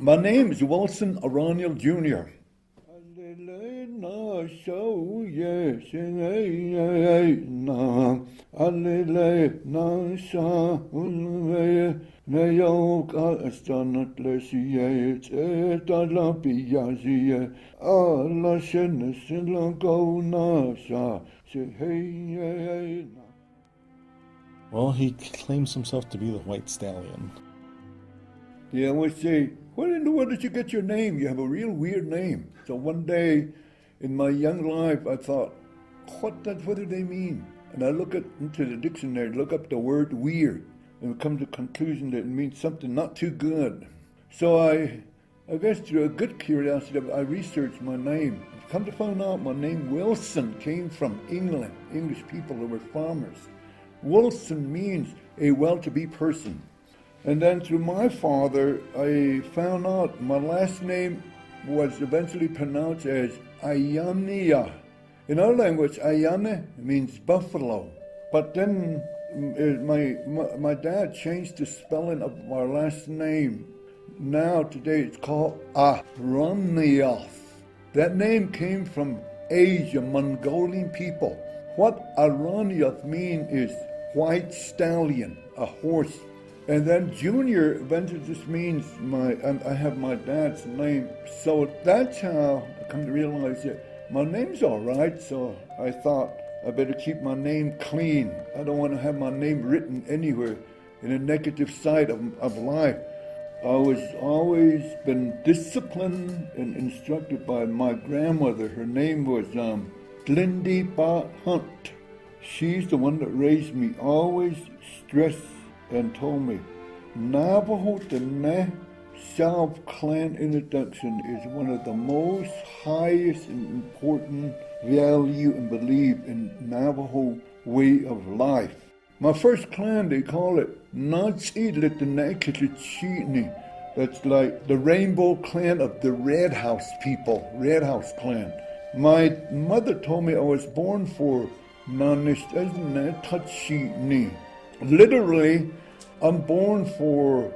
My name is Wilson Aronilth Jr. Well, he claims himself to be the white stallion. Yeah, I would say, where in the world did you get your name? You have a real weird name. So one day in my young life, I thought, what do they mean? And I look into the dictionary, look up the word weird, and come to the conclusion that it means something not too good. So I guess through a good curiosity, I researched my name. Come to find out my name Wilson came from England, English people who were farmers. Wilson means a well-to-be person. And then through my father, I found out my last name was eventually pronounced as Ayania. In our language, Ayane means buffalo. But then my dad changed the spelling of my last name. Now today it's called Aronilth. That name came from Asia, Mongolian people. What Aronilth means is white stallion, a horse. And then Junior eventually just means I have my dad's name. So that's how I come to realize that my name's all right. So I thought I better keep my name clean. I don't want to have my name written anywhere in a negative side of life. I was always been disciplined and instructed by my grandmother. Her name was Lindy Ba Hunt. She's the one that raised me, always stressed and told me, Navajo Diné self-clan introduction is one of the most highest and important value and belief in Navajo way of life. My first clan, they call it Tsaile. That's like the rainbow clan of the Red House people, Red House clan. My mother told me I was born for literally, I'm born for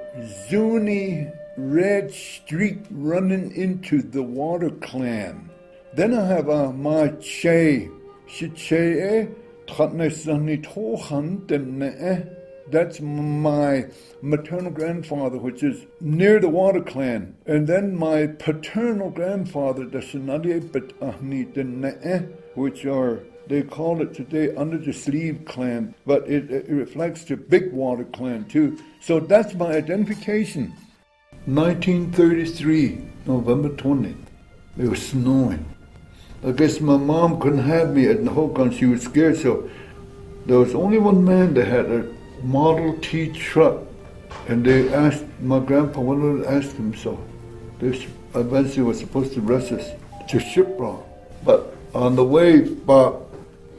Zuni Red Street running into the Water Clan. Then I have my Che. That's my maternal grandfather, which is near the Water Clan. And then my paternal grandfather, the which are, they call it today Under the Sleeve Clan, but it reflects the Big Water Clan too. So that's my identification. 1933, November 20th. It was snowing. I guess my mom couldn't have me at the Hokan. She was scared, so there was only one man that had a Model T truck, and they asked my grandpa, wanted to ask him, so they eventually was supposed to arrest us to Shiprock. But on the way, about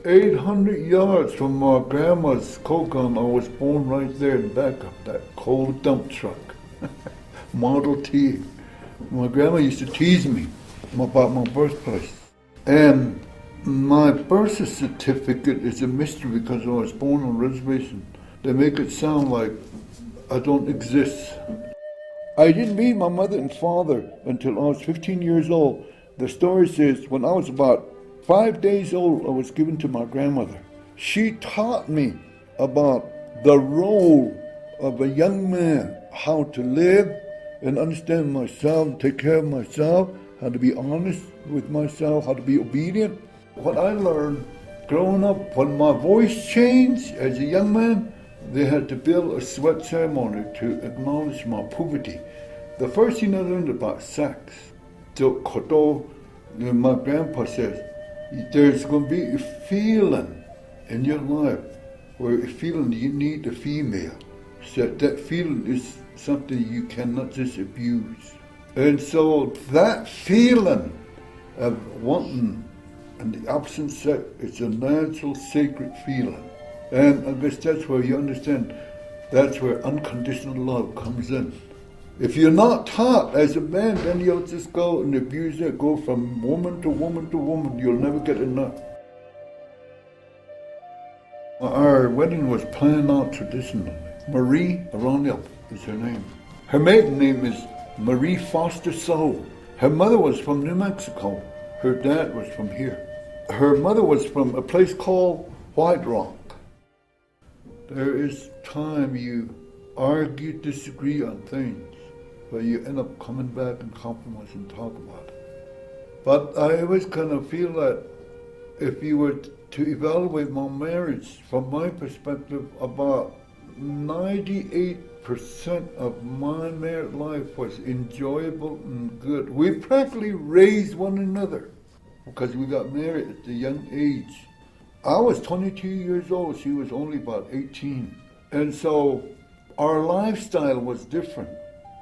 800 yards from my grandma's Kokan, I was born right there in the back of that cold dump truck, Model T. My grandma used to tease me about my birthplace. And my birth certificate is a mystery because I was born on a reservation. They make it sound like I don't exist. I didn't meet my mother and father until I was 15 years old. The story says when I was about 5 days old, I was given to my grandmother. She taught me about the role of a young man, how to live and understand myself, take care of myself, how to be honest with myself, how to be obedient. What I learned growing up, when my voice changed as a young man, they had to build a sweat ceremony to acknowledge my puberty. The first thing I learned about sex, my grandpa says, there's going to be a feeling in your life where a feeling you need a female. So that feeling is something you cannot just abuse. And so that feeling of wanting and the opposite sex, it's a natural sacred feeling. And I guess that's where you understand, that's where unconditional love comes in. If you're not taught as a man, then you'll just go and abuse it, go from woman to woman to woman. You'll never get enough. Our wedding was planned out traditionally. Marie Aronilth is her name. Her maiden name is Marie Foster Soule. Her mother was from New Mexico. Her dad was from here. Her mother was from a place called White Rock. There is time you argue, disagree on things, but you end up coming back and compromise and talk about it. But I always kind of feel that if you were to evaluate my marriage, from my perspective, about 98% of my married life was enjoyable and good. We practically raised one another because we got married at a young age. I was 22 years old, she was only about 18. And so our lifestyle was different.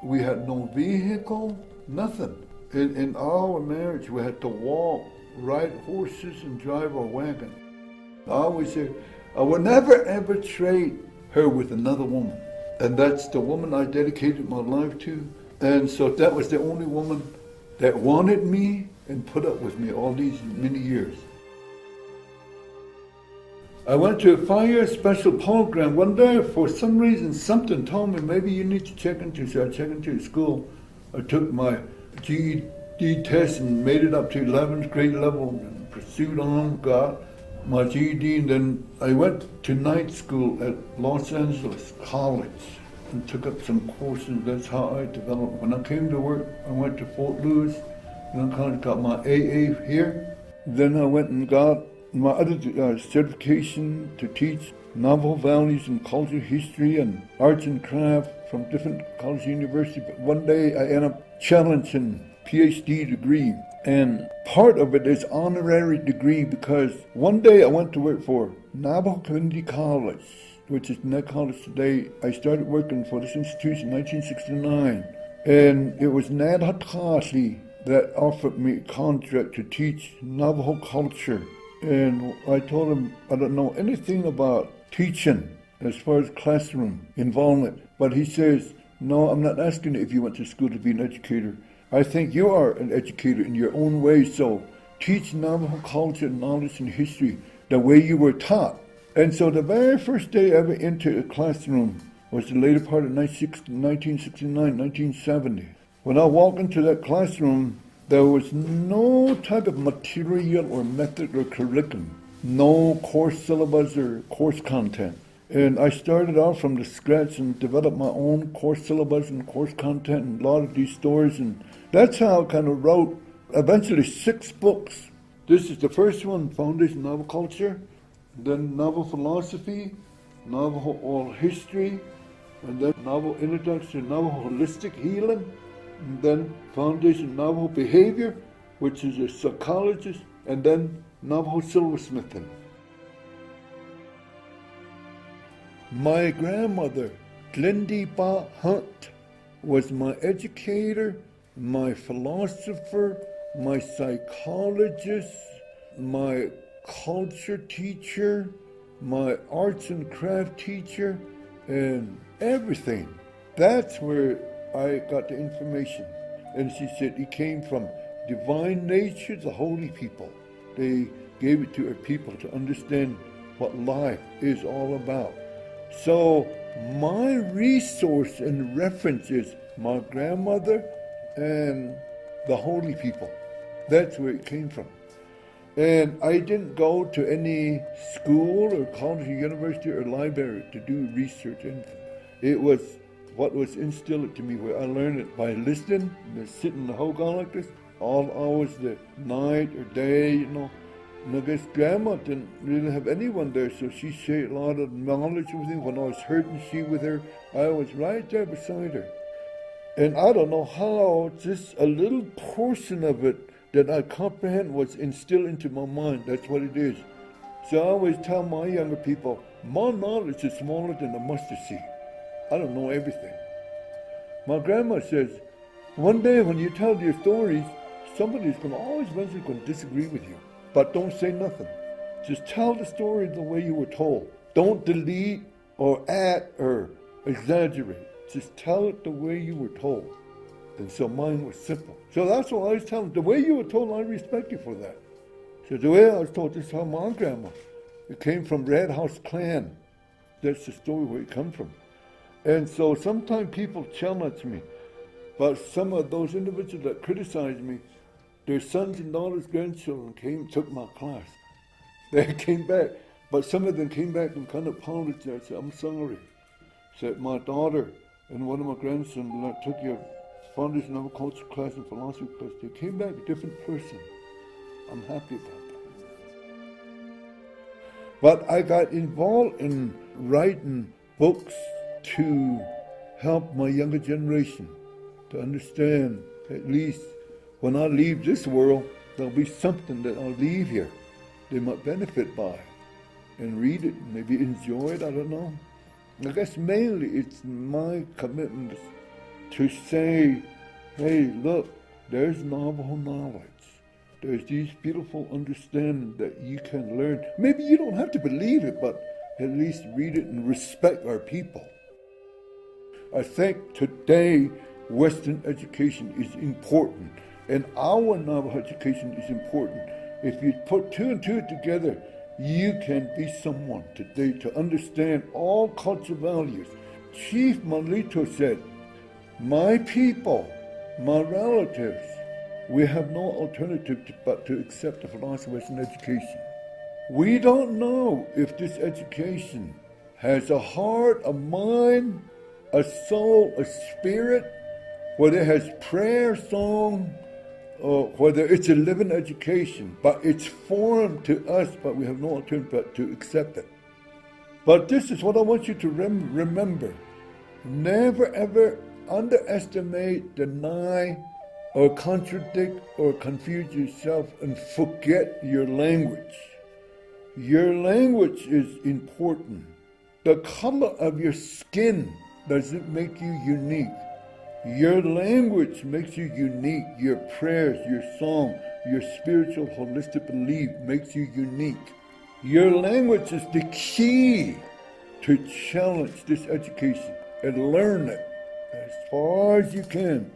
We had no vehicle, nothing. In our marriage, we had to walk, ride horses, and drive our wagon. I always say, I would never ever trade her with another woman. And that's the woman I dedicated my life to. And so that was the only woman that wanted me and put up with me all these many years. I went to a 5-year special program. One day, for some reason, something told me maybe you need to check into. So I checked into school. I took my GED test and made it up to 11th grade level and pursued on, got my GED, and then I went to night school at Los Angeles College and took up some courses. That's how I developed. When I came to work, I went to Fort Lewis, and I kind of got my AA here. Then I went and got my other certification to teach Navajo values and culture, history, and arts and craft from different college and universities. But one day I ended up challenging PhD degree, and part of it is honorary degree because one day I went to work for Navajo Community College, which is Diné College today. I started working for this institution in 1969, and it was Ned Hatasi that offered me a contract to teach Navajo culture. And I told him I don't know anything about teaching as far as classroom involvement. But he says, no, I'm not asking if you went to school to be an educator. I think you are an educator in your own way, so teach Navajo culture, knowledge, and history the way you were taught. And so the very first day I ever entered a classroom was the later part of 1969, 1970. When I walked into that classroom, there was no type of material or method or curriculum, no course syllabus or course content. And I started off from the scratch and developed my own course syllabus and course content and a lot of these stories. And that's how I kind of wrote eventually 6 books. This is the first one, Foundation Navajo Culture, then Navajo Philosophy, Navajo Oral History, and then Navajo Introduction to Navajo Holistic Healing, and then Foundation Navajo Behavior, which is a psychologist, and then Navajo silversmithing. My grandmother, Glendy Ba Hunt, was my educator, my philosopher, my psychologist, my culture teacher, my arts and craft teacher, and everything. That's where I got the information. And she said it came from divine nature, the holy people. They gave it to her people to understand what life is all about. So my resource and reference is my grandmother and the holy people. That's where it came from. And I didn't go to any school or college or university or library to do research or anything. It was what was instilled to me, where I learned it by listening, and sitting in the hogan like this, all hours of the night or day, And I guess Grandma didn't really have anyone there, so she shared a lot of knowledge with me. When I was hurting, she with her, I was right there beside her. And I don't know how, just a little portion of it that I comprehend was instilled into my mind. That's what it is. So I always tell my younger people, my knowledge is smaller than a mustard seed. I don't know everything. My grandma says, one day when you tell your stories, somebody's always eventually going to disagree with you. But don't say nothing. Just tell the story the way you were told. Don't delete or add or exaggerate. Just tell it the way you were told. And so mine was simple. So that's what I was telling them. The way you were told, I respect you for that. So the way I was told, this is how my grandma. It came from Red House Clan. That's the story where it comes from. And so sometimes people challenge me. But some of those individuals that criticized me, their sons and daughters, grandchildren took my class. They came back, but some of them came back and kind of apologized. Said, I'm sorry. Said, my daughter and one of my grandsons that took your foundation of culture class and philosophy class, they came back a different person. I'm happy about that. But I got involved in writing books to help my younger generation to understand, at least when I leave this world, there'll be something that I'll leave here they might benefit by and read it, maybe enjoy it, I don't know. I guess mainly it's my commitment to say, hey, look, there's Navajo knowledge. There's these beautiful understanding that you can learn. Maybe you don't have to believe it, but at least read it and respect our people. I think today Western education is important, and our Navajo education is important. If you put two and two together, you can be someone today to understand all cultural values. Chief Manlito said, my people, my relatives, we have no alternative but to accept the philosophy of Western education. We don't know if this education has a heart, a mind, a soul, a spirit, whether it has prayer, song, or whether it's a living education, but it's foreign to us, but we have no alternative but to accept it. But this is what I want you to remember. Never ever underestimate, deny, or contradict or confuse yourself and forget your language. Your language is important. The color of your skin doesn't make you unique. Your language makes you unique. Your prayers, your song, your spiritual holistic belief makes you unique. Your language is the key to challenge this education and learn it as far as you can,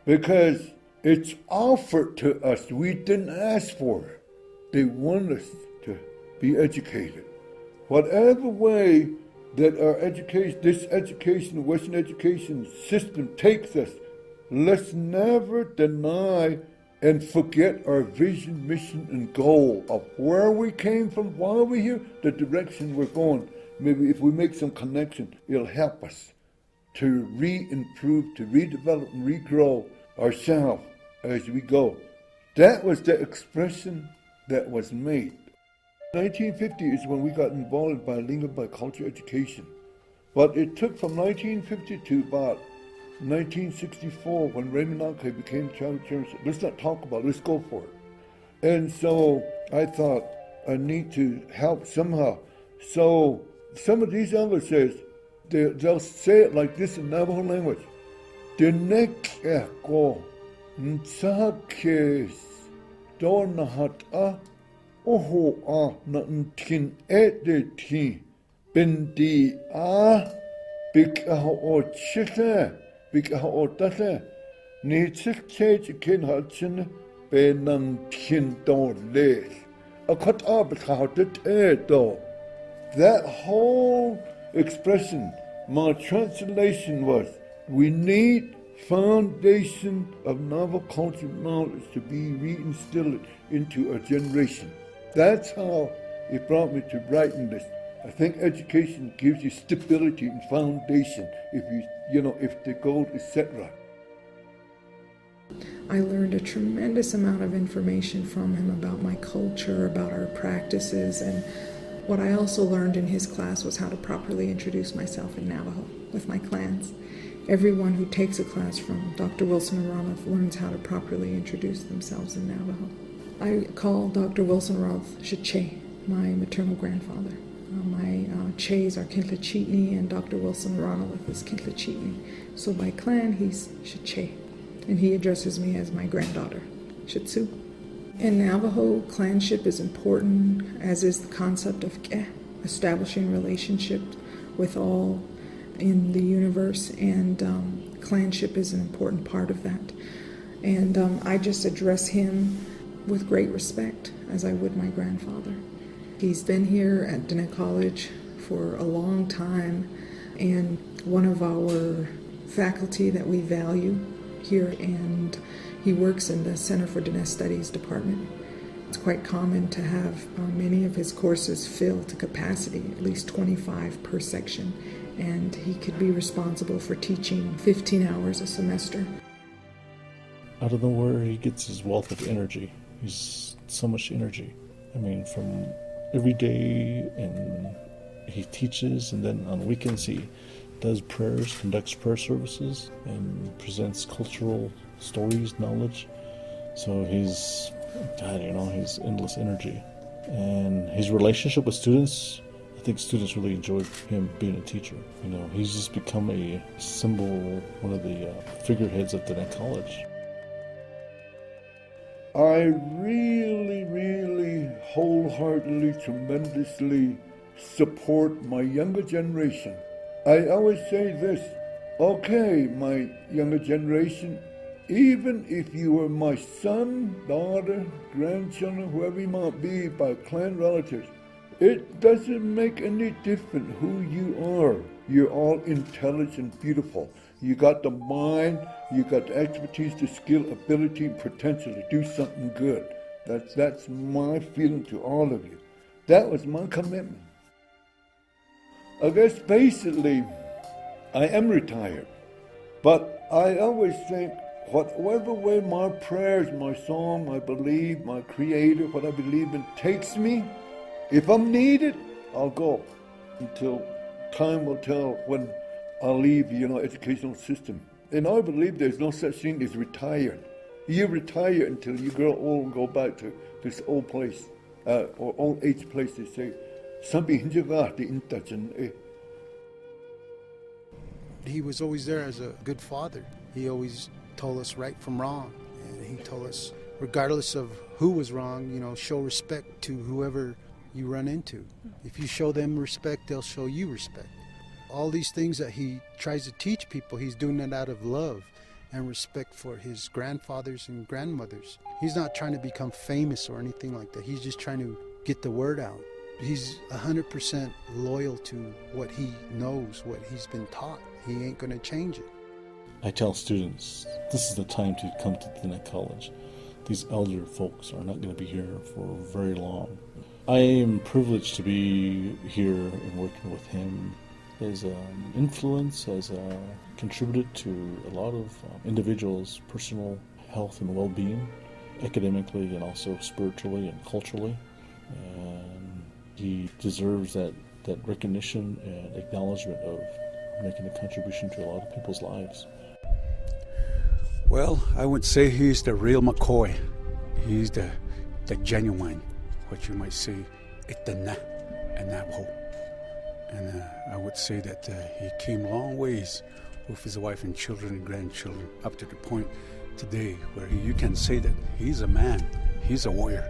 because it's offered to us. We didn't ask for it. They want us to be educated. Whatever way that our education, this education, Western education system takes us, let's never deny and forget our vision, mission, and goal of where we came from, why we're here, the direction we're going. Maybe if we make some connection, it'll help us to re-improve, to redevelop and regrow ourselves as we go. That was the expression that was made. 1950 is when we got involved in bilingual bicultural education. But it took from 1950 to about 1964 when Raymond became child chair. Let's not talk about it, let's go for it. And so I thought I need to help somehow. So some of these elders says, they'll say it like this in Navajo language. Diné ko ntsakes dornahata oho a na ntin edeti bindi a bikaho o chile bikaho o tase ni tsik kin hatsin be nang tin don les a cut up how to that whole expression, my translation was, we need foundation of Navajo cultural knowledge to be reinstilled into our generation. That's how it brought me to writing this. I think education gives you stability and foundation if the goal is set right. I learned a tremendous amount of information from him about my culture, about our practices, and what I also learned in his class was how to properly introduce myself in Navajo with my clans. Everyone who takes a class from Dr. Wilson Aronilth learns how to properly introduce themselves in Navajo. I call Dr. Wilson Aronilth Shiche, my maternal grandfather. My Che's are Kintlachitni, and Dr. Wilson Aronilth is Kintlachitni. So by clan, he's Shiche, and he addresses me as my granddaughter, Shitsu. In Navajo, clanship is important, as is the concept of ke, establishing relationships with all in the universe, and clanship is an important part of that. And I just address him with great respect, as I would my grandfather. He's been here at Diné College for a long time, and one of our faculty that we value here, and he works in the Center for Diné Studies department. It's quite common to have many of his courses filled to capacity, at least 25 per section, and he could be responsible for teaching 15 hours a semester. Out of nowhere, he gets his wealth of energy. He's so much energy. I mean, from every day, and he teaches, and then on weekends he does prayers, conducts prayer services, and presents cultural stories, knowledge. So he's endless energy. And his relationship with students, I think students really enjoy him being a teacher. He's just become a symbol, one of the figureheads of Diné College. I really, really wholeheartedly, tremendously support my younger generation. I always say this, okay, my younger generation, even if you are my son, daughter, grandchildren, whoever you might be, by clan relatives, it doesn't make any difference who you are. You're all intelligent, beautiful. You got the mind, you got the expertise, the skill, ability, and potential to do something good. That's my feeling to all of you. That was my commitment. I guess basically, I am retired, but I always think, whatever way my prayers, my song, my belief, my creator, what I believe in takes me, if I'm needed, I'll go until time will tell when I'll leave the educational system. And I believe there's no such thing as retired. You retire until you grow old and go back to this old place, or old age place, they say. He was always there as a good father. He always told us right from wrong. And he told us, regardless of who was wrong, show respect to whoever you run into. If you show them respect, they'll show you respect. All these things that he tries to teach people, he's doing it out of love and respect for his grandfathers and grandmothers. He's not trying to become famous or anything like that. He's just trying to get the word out. He's 100% loyal to what he knows, what he's been taught. He ain't going to change it. I tell students, this is the time to come to Diné College. These elder folks are not going to be here for very long. I am privileged to be here and working with him. His influence has contributed to a lot of individuals' personal health and well-being, academically and also spiritually and culturally. And he deserves that recognition and acknowledgement of making a contribution to a lot of people's lives. Well, I would say he's the real McCoy. He's the genuine, what you might say, Diné and Navajo. And I would say that he came a long ways with his wife and children and grandchildren, up to the point today where you can say that he's a man, he's a warrior.